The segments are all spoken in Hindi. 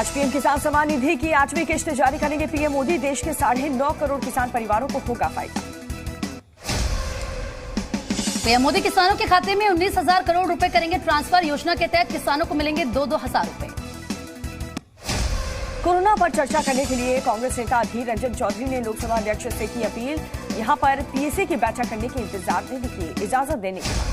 आज पीएम किसान सम्मान निधि की 8वीं किश्त जारी करेंगे पीएम मोदी। देश के 9.5 करोड़ किसान परिवारों को होगा फायदा। पीएम मोदी किसानों के खाते में 19,000 करोड़ रुपए करेंगे ट्रांसफर। योजना के तहत किसानों को मिलेंगे 2-2 हजार रुपए। कोरोना पर चर्चा करने के लिए कांग्रेस नेता अधीर रंजन चौधरी ने लोकसभा अध्यक्ष से की अपील। यहां पर पीएसी की बैठक करने के इंतजार देने की इजाजत देने की मांग।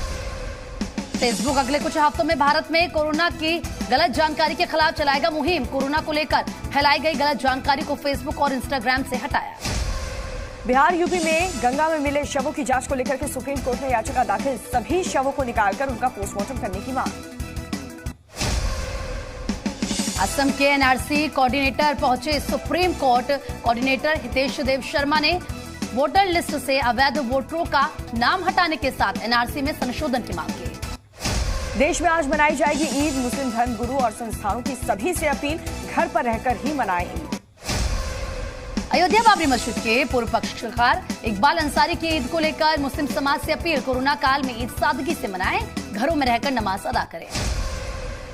फेसबुक अगले कुछ हफ्तों में भारत में कोरोना की गलत जानकारी के खिलाफ चलाएगा मुहिम। कोरोना को लेकर फैलाई गई गलत जानकारी को फेसबुक और इंस्टाग्राम से हटाया। बिहार यूपी में गंगा में मिले शवों की जांच को लेकर के सुप्रीम कोर्ट में याचिका दाखिल। सभी शवों को निकालकर उनका पोस्टमार्टम करने की मांग। असम के एनआरसी कोऑर्डिनेटर पहुंचे supreme court. Coordinator Hitesh Dev Sharma ने वोटर लिस्ट से अवैध वोटरों का नाम हटाने के साथ एनआरसी में संशोधन की मांग की। देश में आज मनाई जाएगी ईद। मुस्लिम धर्म गुरु और संस्थानों की सभी से अपील, घर पर रहकर ही मनाएं ईद। अयोध्या बाबरी मस्जिद के पूर्व पक्षकार इकबाल अंसारी की ईद को लेकर मुस्लिम समाज से अपील, कोरोना काल में ईद सादगी से मनाएं, घरों में रहकर नमाज अदा करें।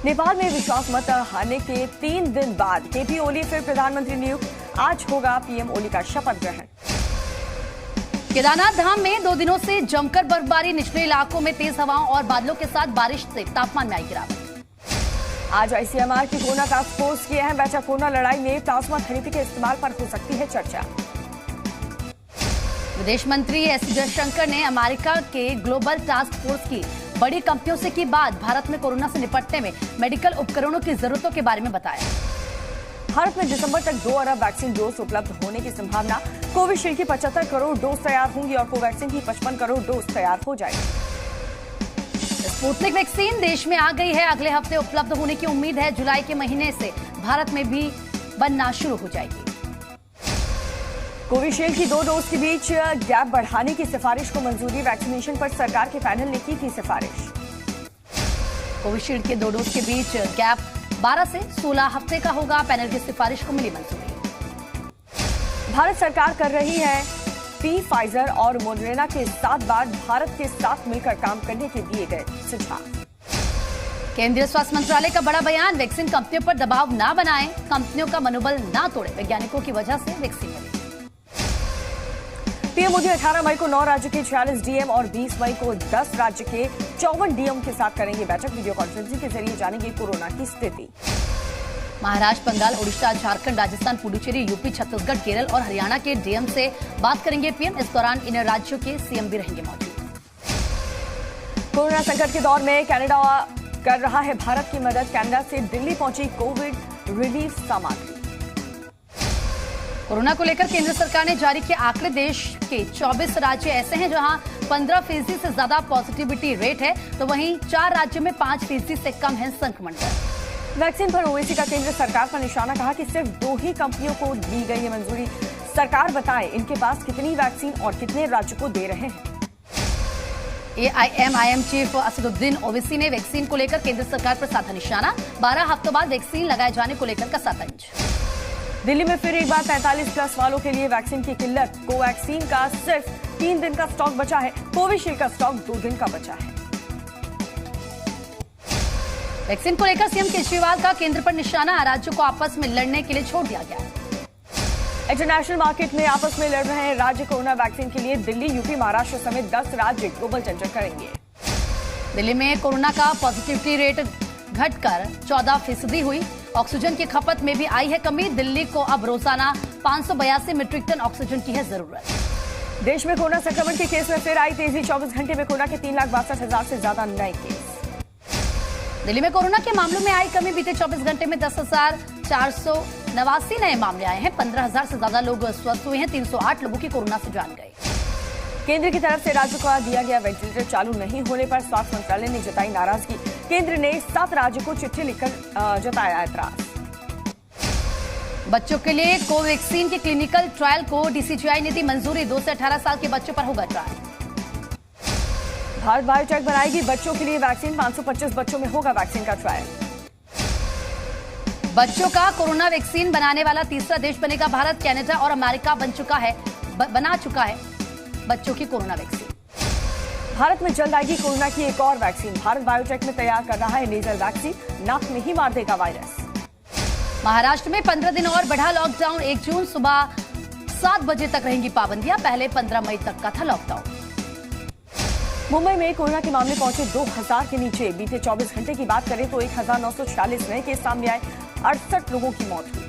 नेपाल में विश्वास मत हारने के 3 दिन बाद केपी ओली फिर प्रधानमंत्री नियुक्त। आज होगा पीएम ओली का शपथ ग्रहण। केदारनाथ धाम में 2 दिनों से जमकर बर्फबारी। निचले इलाकों में तेज हवाओं और बादलों के साथ बारिश से तापमान में आई गिरावट। आज आईसीएमआर की कोरोना टास्क फोर्स की अहम बैठक। कोरोना लड़ाई में प्लाज्मा थेरेपी के इस्तेमाल पर हो सकती है चर्चा। विदेश मंत्री एस जयशंकर ने अमेरिका के ग्लोबल टास्क फोर्स की बड़ी कंपनियों से की बात। भारत में कोरोना से निपटने में मेडिकल उपकरणों की जरूरतों के बारे में बताया। भारत में दिसंबर तक 2 अरब वैक्सीन डोज उपलब्ध होने की संभावना। कोविशील्ड की 75 करोड़ डोज तैयार होंगी और कोवैक्सीन की 55 करोड़ डोज तैयार हो जाएगी। स्पुतनिक वैक्सीन देश में आ गई है। अगले हफ्ते उपलब्ध होने की उम्मीद है। जुलाई के महीने से भारत में भी बनना शुरू हो जाएगी। कोविशील्ड की 2 डोज के बीच गैप बढ़ाने की सिफारिश को मंजूरी। वैक्सीनेशन पर सरकार के पैनल ने की थी सिफारिश। कोविशील्ड के 2 डोज के बीच गैप 12 से 16 हफ्ते का होगा। पैनल की सिफारिश को मिली मंजूरी। भारत सरकार कर रही है फाइजर और मोडर्ना के साथ बात। भारत के साथ मिलकर काम करने के दिए गए सुझाव। केंद्रीय स्वास्थ्य मंत्रालय का बड़ा बयान। वैक्सीन कंपनियों पर दबाव ना बनाएं, कंपनियों का मनोबल ना तोड़े। वैज्ञानिकों की वजह से वैक्सीन मिली। पीएम मोदी 18 मई को 9 राज्य के 46 डीएम और 20 मई को 10 राज्य के 54 डीएम के साथ करेंगे बैठक। वीडियो कॉन्फ्रेंसिंग के जरिए जानेंगे कोरोना की स्थिति। महाराष्ट्र, बंगाल, उड़ीसा, झारखंड, राजस्थान, पुडुचेरी, यूपी, छत्तीसगढ़, केरल और हरियाणा के डीएम से बात करेंगे पीएम। इस दौरान इन राज्यों के सीएम भी रहेंगे मौजूद। कोरोना संकट के दौर में कनाडा कर रहा है भारत की मदद। कनाडा से दिल्ली पहुंची कोविड रिलीफ सामग्री। कोरोना को लेकर केंद्र सरकार ने जारी किए आंकड़े। देश के 24 राज्य ऐसे हैं जहां 15% से ज्यादा पॉजिटिविटी रेट है, तो वहीं 4 राज्यों में 5% से कम है संक्रमण दर। वैक्सीन पर ओवैसी का केंद्र सरकार पर निशाना। कहा कि सिर्फ 2 ही कंपनियों को दी गई है मंजूरी। सरकार बताए इनके पास कितनी वैक्सीन और कितने राज्य को दे रहे हैं। एआईएमआईएम चीफ असदुद्दीन ओवैसी ने वैक्सीन को लेकर केंद्र सरकार पर साधा निशाना। 12 हफ्तों बाद वैक्सीन लगाए जाने को लेकर कसा तंज। दिल्ली में फिर एक बार 45+ वालों के लिए वैक्सीन की किल्लत। कोवैक्सीन का सिर्फ 3 दिन का स्टॉक बचा है। कोविशील्ड का स्टॉक 2 दिन का बचा है। वैक्सीन को लेकर सीएम केजरीवाल का केंद्र पर निशाना। राज्यों को आपस में लड़ने के लिए छोड़ दिया गया। इंटरनेशनल मार्केट में आपस में लड़ रहे हैं राज्य। कोरोना वैक्सीन के लिए दिल्ली, यूपी, महाराष्ट्र समेत 10 राज्य ग्लोबल टेंडर करेंगे। दिल्ली में कोरोना का पॉजिटिविटी रेट घटकर 14% हुई। ऑक्सीजन की खपत में भी आई है कमी। दिल्ली को अब रोजाना 582 मीट्रिक टन ऑक्सीजन की है जरूरत। देश में कोरोना संक्रमण के केस में फिर आई तेजी। 24 घंटे में कोरोना के 3,62,000 से ज्यादा नए केस। दिल्ली में कोरोना के मामलों में आई कमी। बीते 24 घंटे में 10,489 नए मामले आए हैं। 15,000 से ज्यादा लोग स्वस्थ हुए हैं। 308 लोगों की कोरोना से जान गई। केंद्र की तरफ से राज्यों को दिया गया वेंटिलेटर चालू नहीं होने पर स्वास्थ्य मंत्रालय ने जताई नाराजगी। केंद्र ने 7 राज्यों को चिट्ठी लिखकर जताया ऐतराज। बच्चों के लिए कोवैक्सीन के क्लिनिकल ट्रायल को डीसीजीआई ने दी मंजूरी। 2 से 18 साल के बच्चों पर होगा ट्रायल। भारत बायोटेक बनाएगी बच्चों के लिए वैक्सीन। 525 बच्चों में होगा वैक्सीन का ट्रायल। बच्चों का कोरोना वैक्सीन बनाने वाला तीसरा देश बनेगा भारत। कनाडा और अमेरिका बना चुका है बच्चों की कोरोना वैक्सीन। भारत में जल्द आएगी कोरोना की एक और वैक्सीन। भारत बायोटेक में तैयार कर रहा है नेजल वैक्सीन। नाक में ही मार देगा वायरस। महाराष्ट्र में 15 दिन और बढ़ा लॉकडाउन। 1 जून सुबह 7 बजे तक रहेंगी पाबंदियां। पहले 15 मई तक का था लॉकडाउन। मुंबई में कोरोना के मामले पहुंचे 2000 के नीचे। बीते 24 घंटे की बात करें तो 1946 नए केस सामने आए। 68 लोगों की मौत हुई।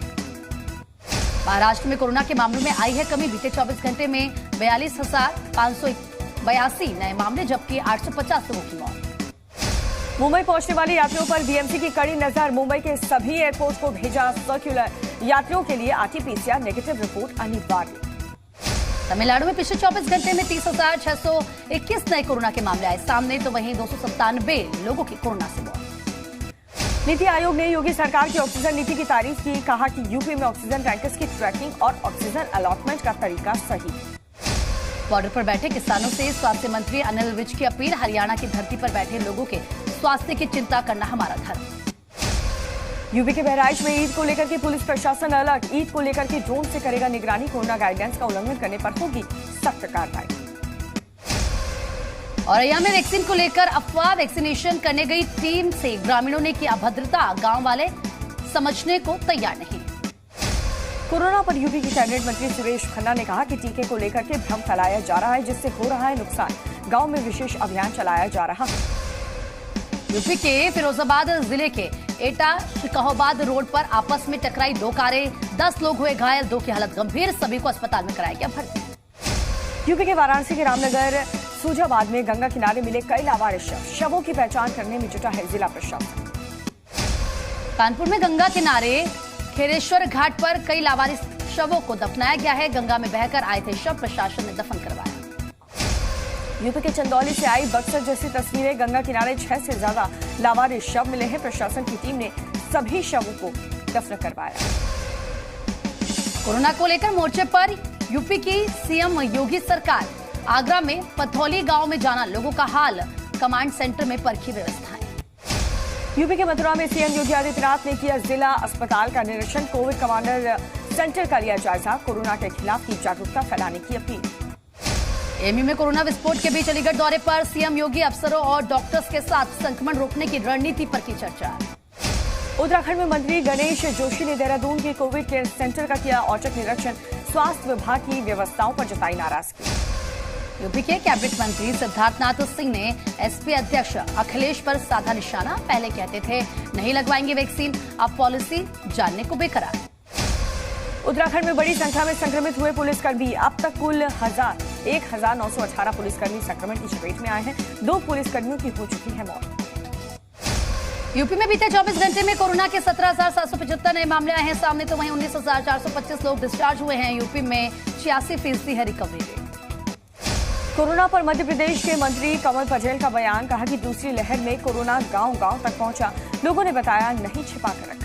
महाराष्ट्र में कोरोना के मामलों में आई है कमी। बीते 24 घंटे में 42,582 नए मामले, जबकि 850 लोगों की मौत। मुंबई पहुंचने वाले यात्रियों पर बीएमसी की कड़ी नजर। मुंबई के सभी एयरपोर्ट को भेजा सर्कुलर। यात्रियों के लिए आरटी-पीसीआर नेगेटिव रिपोर्ट अनिवार्य। तमिलनाडु में पिछले 24 घंटे में 30,621 नए कोरोना के मामले आए सामने, तो वहीं 297 लोगों की कोरोना से मौत। नीति आयोग ने योगी सरकार की ऑक्सीजन नीति की तारीफ की। कहा कि यूपी में ऑक्सीजन टैंकर्स की ट्रैकिंग और ऑक्सीजन अलॉटमेंट का तरीका सही। बॉर्डर पर बैठे किसानों से स्वास्थ्य मंत्री अनिल विज की अपील। हरियाणा की धरती पर बैठे लोगों के स्वास्थ्य की चिंता करना हमारा धर्म। यूपी के बहराइच में ईद को लेकर के पुलिस प्रशासन अलर्ट। ईद को लेकर के ड्रोन से करेगा निगरानी। कोरोना गाइडलाइंस का उल्लंघन करने पर होगी सख्त कार्रवाई। औरैया में वैक्सीन को लेकर अफवाह। वैक्सीनेशन करने गई टीम से ग्रामीणों ने की अभद्रता। गांव वाले समझने को तैयार नहीं। कोरोना पर यूपी के कैबिनेट मंत्री सुरेश खन्ना ने कहा कि टीके को लेकर के भ्रम फैलाया जा रहा है, जिससे हो रहा है नुकसान। गांव में विशेष अभियान चलाया जा रहा है। यूपी के फिरोजाबाद जिले के एटा शिकाहोबाद रोड पर आपस में टकराई 2 कारें। 10 लोग हुए घायल, 2 की हालत गंभीर। सभी को अस्पताल में कराया गया भर्ती। यूपी के वाराणसी के रामनगर सूजाबाद में गंगा किनारे मिले कई लावारिस शव। शवों की पहचान करने में जुटा है जिला प्रशासन। कानपुर में गंगा किनारे खेरेश्वर घाट पर कई लावारिस शवों को दफनाया गया है। गंगा में बहकर आए थे शव, प्रशासन ने दफन करवाया। यूपी के चंदौली से आई बक्सर जैसी तस्वीरें। गंगा किनारे 6 से ज्यादा लावारिस शव मिले हैं। प्रशासन की टीम ने सभी शवों को दफन करवाया। कोरोना को लेकर मोर्चे पर यूपी की सीएम योगी सरकार। आगरा में पथौली गांव में जाना लोगों का हाल। कमांड सेंटर में परखी व्यवस्थाएं। यूपी के मथुरा में सीएम योगी आदित्यनाथ ने किया जिला अस्पताल का निरीक्षण। कोविड कमांडर सेंटर का लिया जायजा। कोरोना के खिलाफ की जागरूकता फैलाने की अपील। एमयू में कोरोना विस्फोट के बीच अलीगढ़ दौरे पर सीएम योगी अफसरों और डॉक्टर्स के साथ संक्रमण रोकने की रणनीति पर की चर्चा। उत्तराखंड में मंत्री गणेश जोशी ने देहरादून के कोविड केयर सेंटर का किया औचक निरीक्षण। स्वास्थ्य विभाग की व्यवस्थाओं पर जताई नाराजगी। यूपी के कैबिनेट मंत्री सिद्धार्थनाथ सिंह ने एसपी अध्यक्ष अखिलेश पर साधा निशाना। पहले कहते थे नहीं लगवाएंगे वैक्सीन, अब पॉलिसी जानने को बेकरार। उत्तराखंड में बड़ी संख्या में संक्रमित हुए पुलिसकर्मी। अब तक कुल 1918 पुलिसकर्मी संक्रमण की चपेट में आए हैं। 2 पुलिसकर्मियों की हो चुकी है मौत। यूपी में बीते 24 घंटे में कोरोना के 17,775 नए मामले आए हैं सामने, तो वहीं 19,425 लोग डिस्चार्ज हुए हैं। यूपी में 86% है रिकवरी रेट। कोरोना पर मध्य प्रदेश के मंत्री कमल पटेल का बयान। कहा कि दूसरी लहर में कोरोना गांव-गांव तक पहुंचा। लोगों ने बताया नहीं छिपा कर रखा।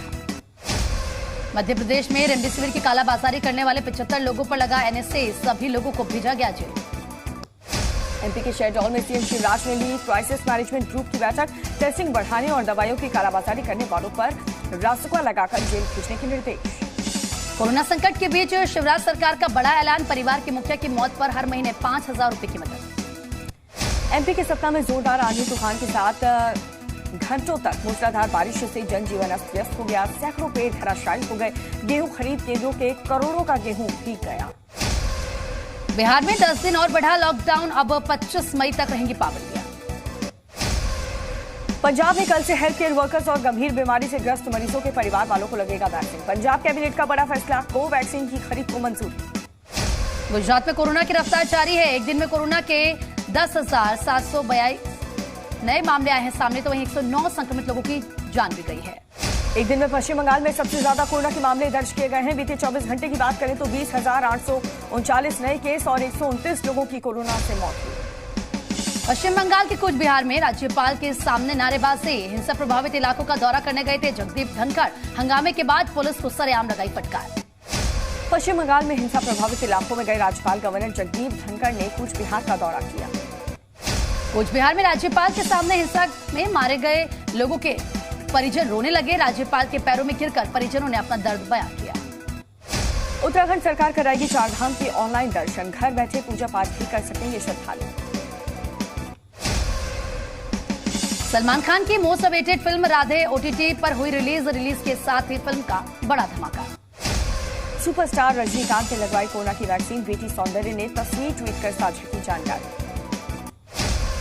मध्य प्रदेश में रेमडेसिविर की कालाबाजारी करने वाले 75 लोगों पर लगा एनएसए। सभी लोगों को भेजा गया जेल। एमपी के शहडोल में सीएम शिवराज ने ली क्राइसिस मैनेजमेंट ग्रुप की बैठक। टेस्टिंग बढ़ाने और दवाइयों की कालाबाजारी करने वालों पर रासुका लगाकर जेल भेजने के निर्देश। कोरोना संकट के बीच शिवराज सरकार का बड़ा ऐलान। परिवार के मुखिया की मौत पर हर महीने 5,000 रुपए की मदद। एमपी के सतना में जोरदार आंधी तूफान के साथ घंटों तक मूसलाधार बारिश से जनजीवन अस्त व्यस्त हो गया। सैकड़ों पेड़ धराशायी हो गए। गेहूं खरीद केंद्रों के करोड़ों का गेहूं भीग गया। बिहार में 10 दिन और बढ़ा लॉकडाउन। अब 25 मई तक रहेंगी पाबंदियां। पंजाब में कल से हेल्थ केयर वर्कर्स और गंभीर बीमारी से ग्रस्त मरीजों के परिवार वालों को लगेगा वैक्सीन। पंजाब कैबिनेट का बड़ा फैसला। कोवैक्सीन की खरीद को मंजूरी। गुजरात में कोरोना की रफ्तार जारी है। एक दिन में कोरोना के 10,742 नए मामले आए हैं सामने, तो वहीं 109 संक्रमित लोगों की जान भी गई है। एक दिन में पश्चिम बंगाल में सबसे ज्यादा कोरोना के मामले दर्ज किए गए हैं। बीते 24 घंटे की बात करें तो 20,839 नए केस और 129 लोगों की कोरोना से मौत हुई। पश्चिम बंगाल के कूच बिहार में राज्यपाल के सामने नारेबाजी। हिंसा प्रभावित इलाकों का दौरा करने गए थे जगदीप धनखड़। हंगामे के बाद पुलिस को सरेआम लगाई फटकार। पश्चिम बंगाल में हिंसा प्रभावित इलाकों में गए राज्यपाल गवर्नर जगदीप धनखड़ ने कूच बिहार का दौरा किया। कूच बिहार में राज्यपाल के सामने हिंसा में मारे गए लोगों के परिजन रोने लगे। राज्यपाल के पैरों में गिरकर परिजनों ने अपना दर्द बयां किया। उत्तराखंड सरकार कराएगी 4 धाम के ऑनलाइन दर्शन। घर बैठे पूजा पाठ भी कर सकेंगे श्रद्धालु। सलमान खान की most awaited film Radhe OTT पर हुई रिलीज के साथ ही फिल्म का बड़ा धमाका। सुपरस्टार रजनीकांत ने लगवाई कोरोना की वैक्सीन। बेटी सौंदर्य ने तस्वीर ट्वीट कर साझा की जानकारी।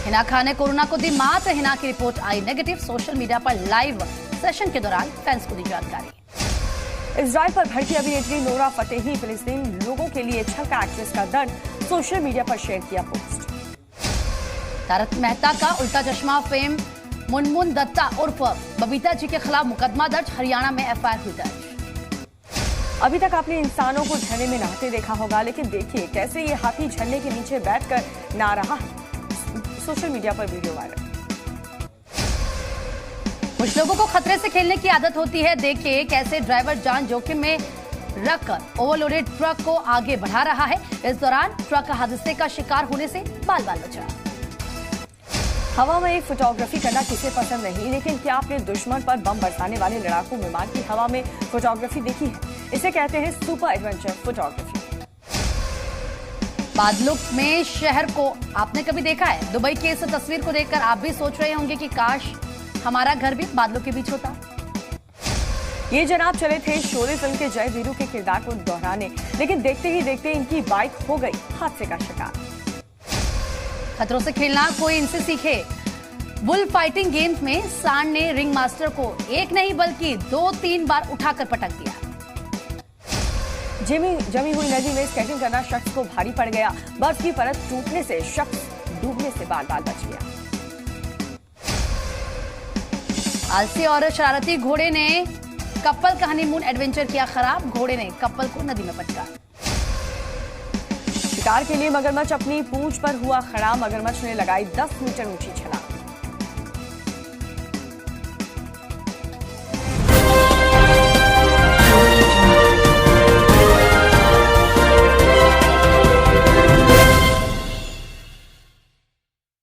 हिना खान ने कोरोना को दी मात। हिना की रिपोर्ट आई नेगेटिव। सोशल मीडिया पर लाइव सेशन के दौरान फैंस को दी जानकारी। इजराइल पर भड़की अभिनेत्री नोरा फतेही फिलिस्तीन लोगों के लिए छल का एक्ट्रेस का दर्द सोशल मीडिया पर शेयर किया पोस्ट। तारक मेहता का उल्टा चश्मा फेम मुनमुन दत्ता उर्फ बबीता जी के खिलाफ मुकदमा दर्ज। हरियाणा में एफआईआर हुई दर्ज। अभी तक आपने इंसानों को झरने में नहाते देखा होगा, लेकिन देखिए कैसे ये हाथी झरने के नीचे बैठकर नहा रहा है। सोशल मीडिया पर वीडियो वायरल। कुछ लोगों को खतरे से खेलने की आदत होती है। देखिए कैसे ड्राइवर जान जोखिम में रखकर ओवरलोडेड ट्रक को आगे बढ़ा रहा है। इस दौरान ट्रक हादसे का शिकार होने से बाल बाल बचा। हवा में एक फोटोग्राफी करना किसे पसंद नहीं, लेकिन क्या आपने दुश्मन पर बम बरसाने वाले लड़ाकू विमान की हवा में फोटोग्राफी देखी है? इसे कहते हैं सुपर एडवेंचर फोटोग्राफी। बादलों में शहर को आपने कभी देखा है? दुबई की इस तस्वीर को देखकर आप भी सोच रहे होंगे कि काश हमारा घर भी बादलों के बीच होता। ये जनाब चले थे शोले फिल्म के जय वीरू के किरदार को दोहराने, लेकिन देखते ही देखते इनकी बाइक हो गई हादसे का शिकार। खतरों से खेलना कोई इनसे सीखे। बुल फाइटिंग गेम्स में सांड ने रिंग मास्टर को एक नहीं बल्कि 2-3 बार उठाकर पटक दिया। जमी हुई नदी में स्केटिंग करना शख्स को भारी पड़ गया। बर्फ की परत टूटने से शख्स डूबने से बाल बाल बच गया। आलसी और शरारती घोड़े ने कपल का हनीमून एडवेंचर किया खराब। घोड़े ने कपल को नदी में पटका। शिकार के लिए मगरमच्छ अपनी पूंछ पर हुआ खड़ा। मगरमच्छ ने लगाई 10 मीटर ऊंची छलांग।